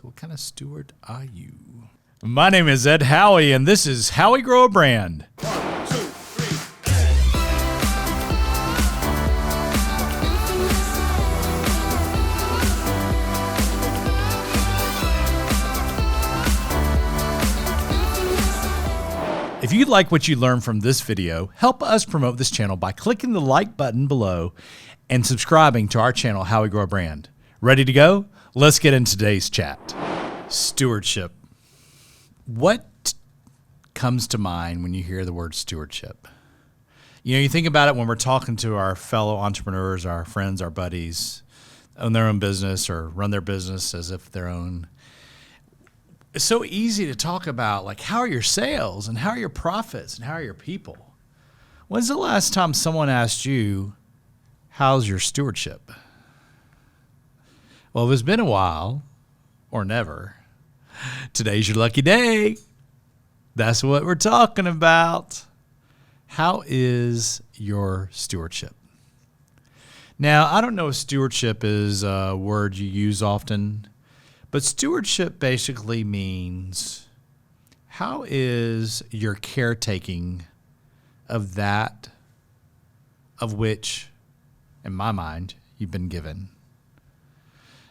So what kind of steward are you? My name is Ed Howie, and this is Howie Grow a Brand. 1, 2, 3. If you like what you learned from this video, help us promote this channel by clicking the like button below and subscribing to our channel, Howie Grow a Brand. Ready to go? Let's get into today's chat. Stewardship. What comes to mind when you hear the word stewardship? You know, you think about it when we're talking to our fellow entrepreneurs, our friends, our buddies, own their own business or run their business as if their own. It's so easy to talk about, like, how are your sales and how are your profits and how are your people? When's the last time someone asked you, how's your stewardship? Well, if it's been a while or never, today's your lucky day. That's what we're talking about. How is your stewardship? Now, I don't know if stewardship is a word you use often, but stewardship basically means how is your caretaking of that of which, in my mind, you've been given.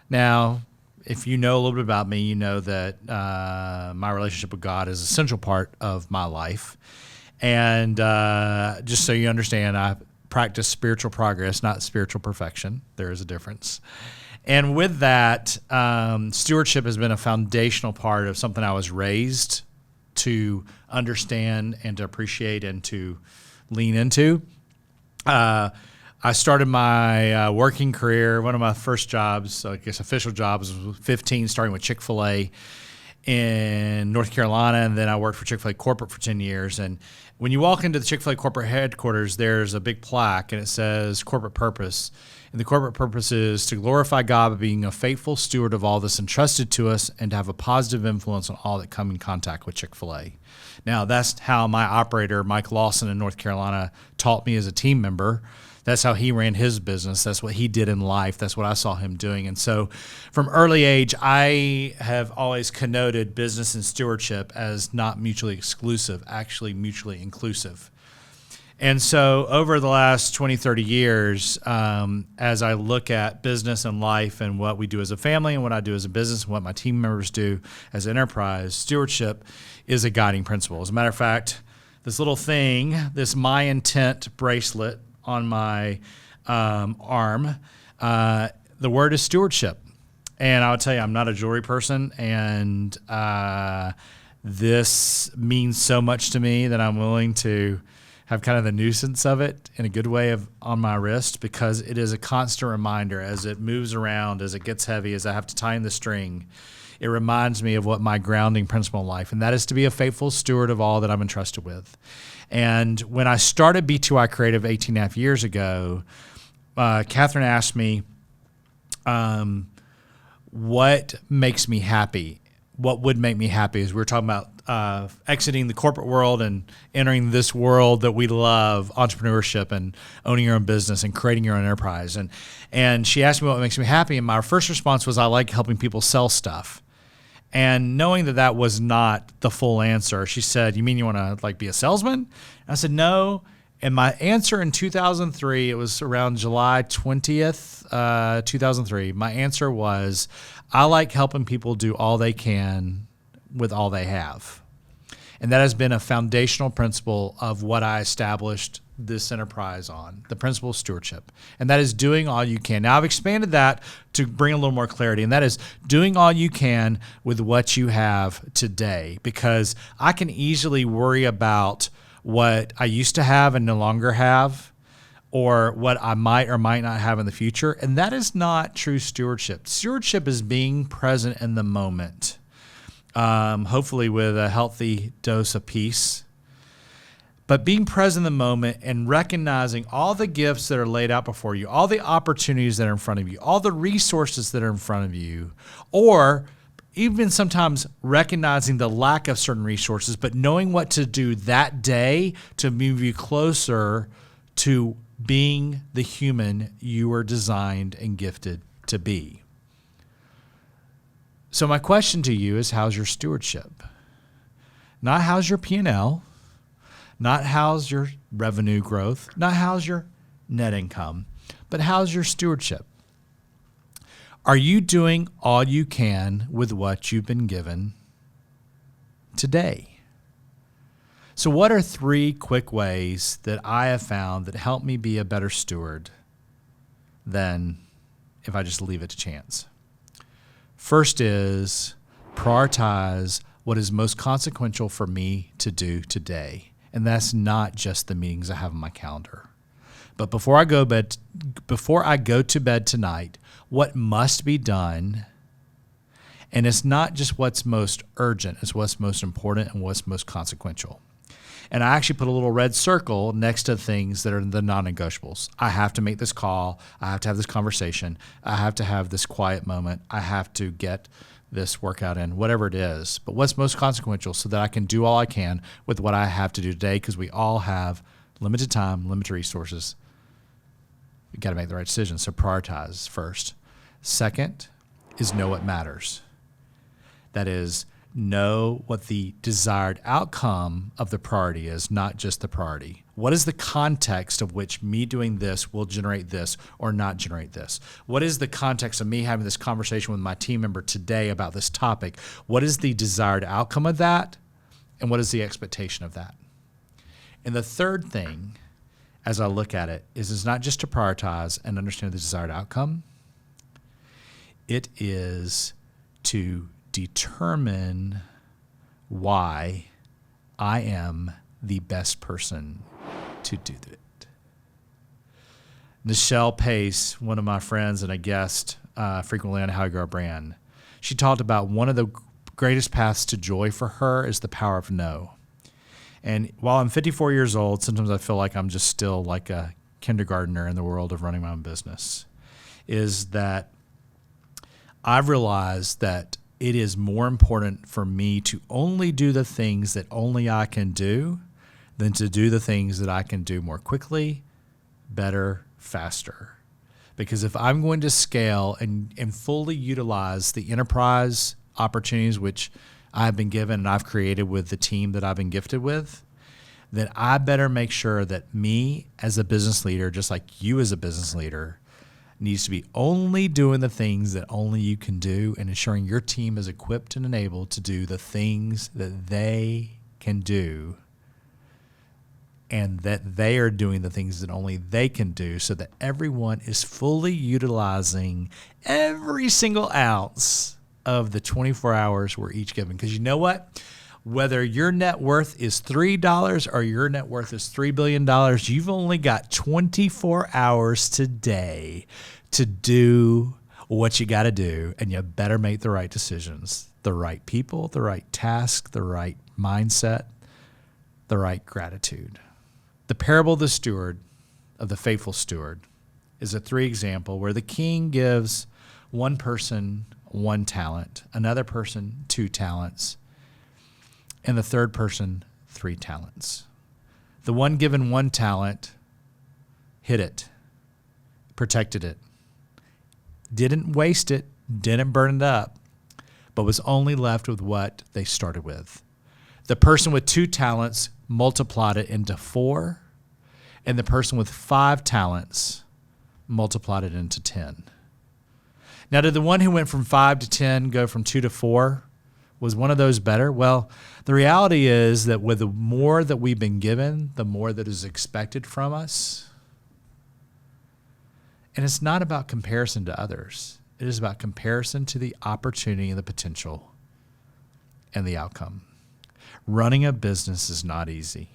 Now, if you know a little bit about me, you know that my relationship with God is an essential part of my life. And just so you understand, I practice spiritual progress, not spiritual perfection. There is a difference. And with that, stewardship has been a foundational part of something I was raised to understand and to appreciate and to lean into. I started my working career, one of my first jobs, I guess official jobs, was 15, starting with Chick-Fil-A in North Carolina, and then I worked for Chick-Fil-A corporate for 10 years. And when you walk into the Chick-Fil-A corporate headquarters, there's a big plaque, and it says corporate purpose. And the corporate purpose is to glorify God by being a faithful steward of all that's entrusted to us and to have a positive influence on all that come in contact with Chick-fil-A. Now, that's how my operator, Mike Lawson in North Carolina, taught me as a team member. That's how he ran his business. That's what he did in life. That's what I saw him doing. And so from early age, I have always connoted business and stewardship as not mutually exclusive, actually mutually inclusive. And so over the last 20, 30 years, as I look at business and life and what we do as a family and what I do as a business and what my team members do as an enterprise, stewardship is a guiding principle. As a matter of fact, this little thing, this My Intent bracelet on my arm, the word is stewardship. And I'll tell you, I'm not a jewelry person, and this means so much to me that I'm willing to have kind of the nuisance of it in a good way on my wrist, because it is a constant reminder as it moves around, as it gets heavy, as I have to tighten the string. It reminds me of what my grounding principle in life, and that is to be a faithful steward of all that I'm entrusted with. And when I started B2I Creative 18 and a half years ago, Catherine asked me, what makes me happy? What would make me happy? As we were talking about exiting the corporate world and entering this world that we love, entrepreneurship and owning your own business and creating your own enterprise. And she asked me what makes me happy, and my first response was I like helping people sell stuff. And knowing that that was not the full answer, she said, "You mean you want to like be a salesman?" And I said, "No." And my answer in 2003, it was around July 20th, 2003. My answer was, I like helping people do all they can with all they have. And that has been a foundational principle of what I established this enterprise on, the principle of stewardship. And that is doing all you can. Now, I've expanded that to bring a little more clarity, and that is doing all you can with what you have today, because I can easily worry about what I used to have and no longer have, or what I might or might not have in the future. And that is not true stewardship. Stewardship is being present in the moment, hopefully with a healthy dose of peace. But being present in the moment and recognizing all the gifts that are laid out before you, all the opportunities that are in front of you, all the resources that are in front of you, or even sometimes recognizing the lack of certain resources, but knowing what to do that day to move you closer to being the human you were designed and gifted to be. So my question to you is, how's your stewardship? Not how's your P&L, not how's your revenue growth, not how's your net income, but how's your stewardship? Are you doing all you can with what you've been given today? So what are 3 quick ways that I have found that help me be a better steward than if I just leave it to chance? First is prioritize what is most consequential for me to do today. And that's not just the meetings I have on my calendar. But before I go to bed tonight, what must be done, and it's not just what's most urgent, it's what's most important and what's most consequential. And I actually put a little red circle next to things that are the non-negotiables. I have to make this call. I have to have this conversation. I have to have this quiet moment. I have to get this workout in, whatever it is. But what's most consequential so that I can do all I can with what I have to do today, because we all have limited time, limited resources. We got to make the right decision. So prioritize first. Second is know what matters. That is, know what the desired outcome of the priority is, not just the priority. What is the context of which me doing this will generate this or not generate this? What is the context of me having this conversation with my team member today about this topic? What is the desired outcome of that? And what is the expectation of that? And the third thing, as I look at it, is it's not just to prioritize and understand the desired outcome. It is to determine why I am the best person to do it. Nichelle Pace, one of my friends and a guest frequently on Howie Grow Brand, she talked about one of the greatest paths to joy for her is the power of no. And while I'm 54 years old, sometimes I feel like I'm just still like a kindergartner in the world of running my own business, is that I've realized that it is more important for me to only do the things that only I can do than to do the things that I can do more quickly, better, faster. Because if I'm going to scale and fully utilize the enterprise opportunities which I've been given and I've created with the team that I've been gifted with, then I better make sure that me as a business leader, just like you as a business leader, needs to be only doing the things that only you can do and ensuring your team is equipped and enabled to do the things that they can do, and that they are doing the things that only they can do, so that everyone is fully utilizing every single ounce of the 24 hours we're each given. Because you know what? Whether your net worth is $3 or your net worth is $3 billion, you've only got 24 hours today to do what you got to do, and you better make the right decisions, the right people, the right task, the right mindset, the right gratitude. The parable of the steward, of the faithful steward, is a 3 example where the king gives one person 1 talent, another person 2 talents, and the third person 3 talents. The one given 1 talent hid it, protected it, didn't waste it, didn't burn it up, but was only left with what they started with. The person with 2 talents multiplied it into 4, and the person with 5 talents multiplied it into 10. Now, did the one who went from 5 to 10 go from 2 to 4? Was one of those better? Well, the reality is that with the more that we've been given, the more that is expected from us. And it's not about comparison to others. It is about comparison to the opportunity and the potential and the outcome. Running a business is not easy.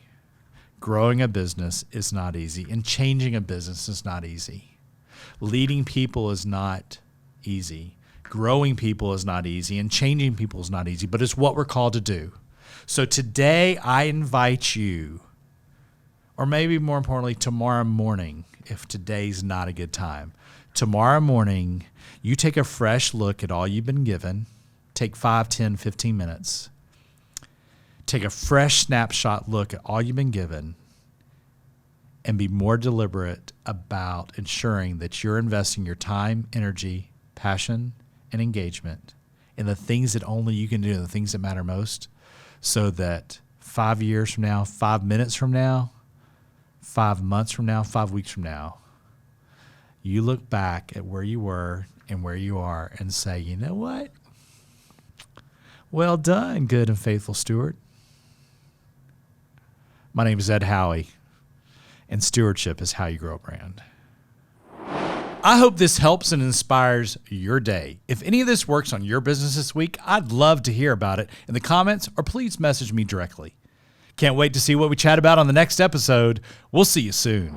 Growing a business is not easy. And changing a business is not easy. Leading people is not easy. Growing people is not easy, and changing people is not easy, but it's what we're called to do. So today I invite you, or maybe more importantly, tomorrow morning, if today's not a good time, tomorrow morning, you take a fresh look at all you've been given. Take 5, 10, 15 minutes. Take a fresh snapshot look at all you've been given and be more deliberate about ensuring that you're investing your time, energy, passion, and engagement in the things that only you can do, the things that matter most, so that 5 years from now, 5 minutes from now, 5 months from now, 5 weeks from now, you look back at where you were and where you are and say, you know what? Well done, good and faithful steward. My name is Ed Howie, and stewardship is how you grow a brand. I hope this helps and inspires your day. If any of this works on your business this week, I'd love to hear about it in the comments, or please message me directly. Can't wait to see what we chat about on the next episode. We'll see you soon.